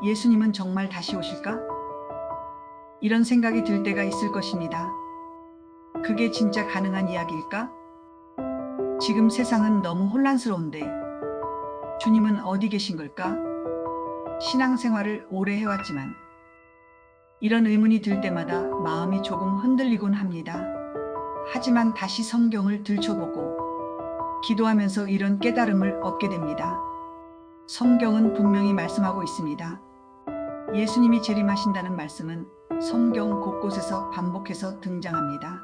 예수님은 정말 다시 오실까? 이런 생각이 들 때가 있을 것입니다. 그게 진짜 가능한 이야기일까? 지금 세상은 너무 혼란스러운데 주님은 어디 계신 걸까? 신앙생활을 오래 해왔지만 이런 의문이 들 때마다 마음이 조금 흔들리곤 합니다. 하지만 다시 성경을 들춰보고 기도하면서 이런 깨달음을 얻게 됩니다. 성경은 분명히 말씀하고 있습니다. 예수님이 재림하신다는 말씀은 성경 곳곳에서 반복해서 등장합니다.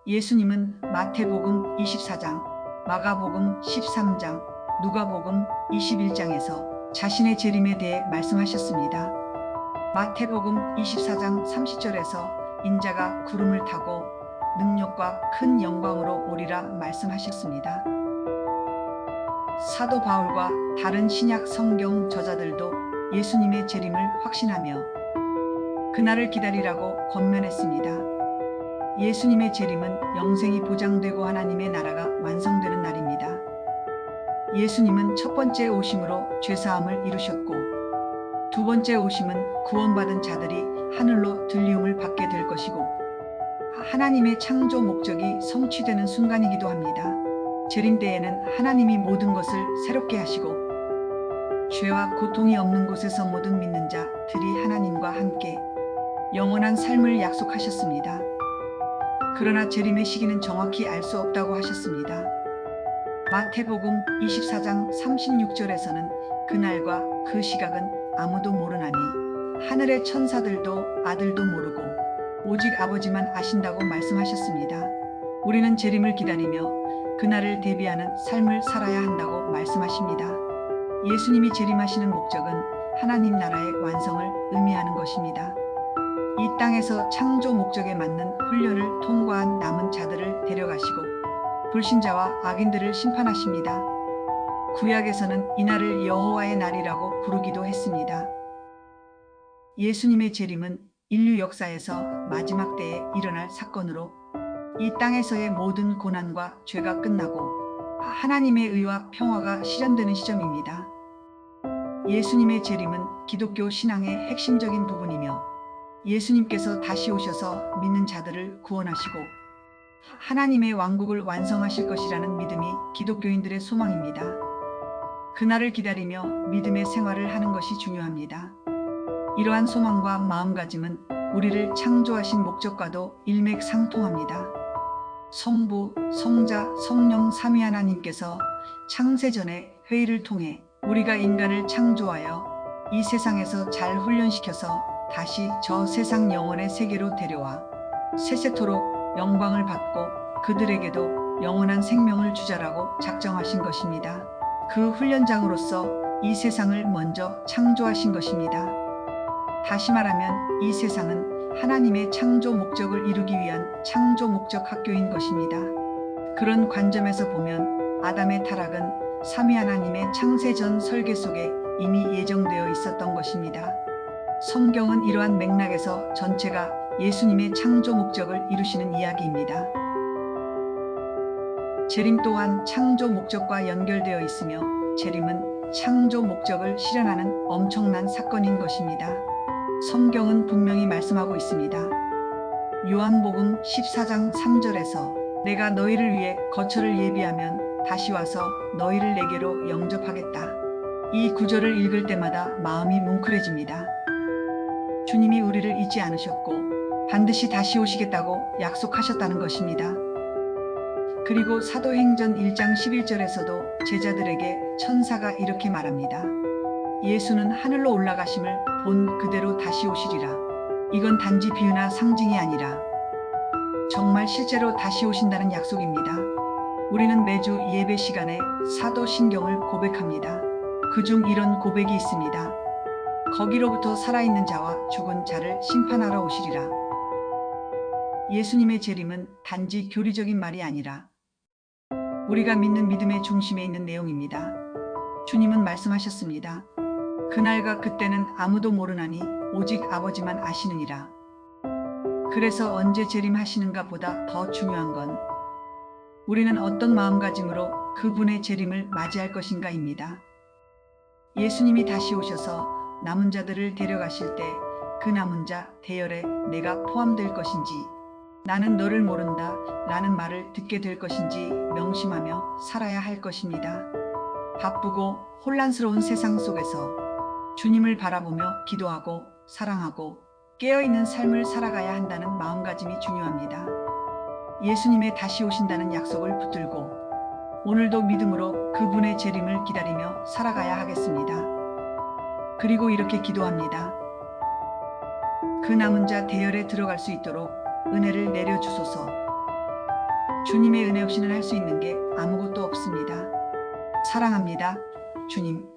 예수님은 마태복음 24장, 마가복음 13장, 누가복음 21장에서 자신의 재림에 대해 말씀하셨습니다. 마태복음 24장 30절에서 인자가 구름을 타고 능력과 큰 영광으로 오리라 말씀하셨습니다. 사도 바울과 다른 신약 성경 저자들도 예수님의 재림을 확신하며 그날을 기다리라고 권면했습니다. 예수님의 재림은 영생이 보장되고 하나님의 나라가 완성되는 날입니다. 예수님은 첫 번째 오심으로 죄사함을 이루셨고 두 번째 오심은 구원받은 자들이 하늘로 들리움을 받게 될 것이고 하나님의 창조 목적이 성취되는 순간이기도 합니다. 재림 때에는 하나님이 모든 것을 새롭게 하시고 죄와 고통이 없는 곳에서 모든 믿는 자들이 하나님과 함께 영원한 삶을 약속하셨습니다. 그러나 재림의 시기는 정확히 알 수 없다고 하셨습니다. 마태복음 24장 36절에서는 그날과 그 시각은 아무도 모르나니 하늘의 천사들도 아들도 모르고 오직 아버지만 아신다고 말씀하셨습니다. 우리는 재림을 기다리며 그날을 대비하는 삶을 살아야 한다고 말씀하십니다. 예수님이 재림하시는 목적은 하나님 나라의 완성을 의미하는 것입니다. 이 땅에서 창조 목적에 맞는 훈련을 통과한 남은 자들을 데려가시고 불신자와 악인들을 심판하십니다. 구약에서는 이날을 여호와의 날이라고 부르기도 했습니다. 예수님의 재림은 인류 역사에서 마지막 때에 일어날 사건으로 이 땅에서의 모든 고난과 죄가 끝나고 하나님의 의와 평화가 실현되는 시점입니다. 예수님의 재림은 기독교 신앙의 핵심적인 부분이며 예수님께서 다시 오셔서 믿는 자들을 구원하시고 하나님의 왕국을 완성하실 것이라는 믿음이 기독교인들의 소망입니다. 그날을 기다리며 믿음의 생활을 하는 것이 중요합니다. 이러한 소망과 마음가짐은 우리를 창조하신 목적과도 일맥상통합니다. 성부, 성자, 성령 삼위 하나님께서 창세전의 회의를 통해 우리가 인간을 창조하여 이 세상에서 잘 훈련시켜서 다시 저 세상 영원의 세계로 데려와 세세토록 영광을 받고 그들에게도 영원한 생명을 주자라고 작정하신 것입니다. 그 훈련장으로서 이 세상을 먼저 창조하신 것입니다. 다시 말하면 이 세상은 하나님의 창조 목적을 이루기 위한 창조 목적 학교인 것입니다. 그런 관점에서 보면 아담의 타락은 삼위 하나님의 창세전 설계 속에 이미 예정되어 있었던 것입니다. 성경은 이러한 맥락에서 전체가 예수님의 창조 목적을 이루시는 이야기입니다. 재림 또한 창조 목적과 연결되어 있으며 재림은 창조 목적을 실현하는 엄청난 사건인 것입니다. 성경은 분명히 말씀하고 있습니다. 요한복음 14장 3절에서 내가 너희를 위해 거처를 예비하면 다시 와서 너희를 내게로 영접하겠다. 이 구절을 읽을 때마다 마음이 뭉클해집니다. 주님이 우리를 잊지 않으셨고 반드시 다시 오시겠다고 약속하셨다는 것입니다. 그리고 사도행전 1장 11절에서도 제자들에게 천사가 이렇게 말합니다. 예수는 하늘로 올라가심을 본 그대로 다시 오시리라. 이건 단지 비유나 상징이 아니라 정말 실제로 다시 오신다는 약속입니다. 우리는 매주 예배 시간에 사도신경을 고백합니다. 그중 이런 고백이 있습니다. 거기로부터 살아있는 자와 죽은 자를 심판하러 오시리라. 예수님의 재림은 단지 교리적인 말이 아니라 우리가 믿는 믿음의 중심에 있는 내용입니다. 주님은 말씀하셨습니다. 그날과 그때는 아무도 모르나니 오직 아버지만 아시느니라. 그래서 언제 재림하시는가 보다 더 중요한 건 우리는 어떤 마음가짐으로 그분의 재림을 맞이할 것인가입니다. 예수님이 다시 오셔서 남은 자들을 데려가실 때 그 남은 자 대열에 내가 포함될 것인지, 나는 너를 모른다 라는 말을 듣게 될 것인지 명심하며 살아야 할 것입니다. 바쁘고 혼란스러운 세상 속에서 주님을 바라보며 기도하고 사랑하고 깨어있는 삶을 살아가야 한다는 마음가짐이 중요합니다. 예수님의 다시 오신다는 약속을 붙들고 오늘도 믿음으로 그분의 재림을 기다리며 살아가야 하겠습니다. 그리고 이렇게 기도합니다. 그 남은 자 대열에 들어갈 수 있도록 은혜를 내려주소서. 주님의 은혜 없이는 할 수 있는 게 아무것도 없습니다. 사랑합니다. 주님.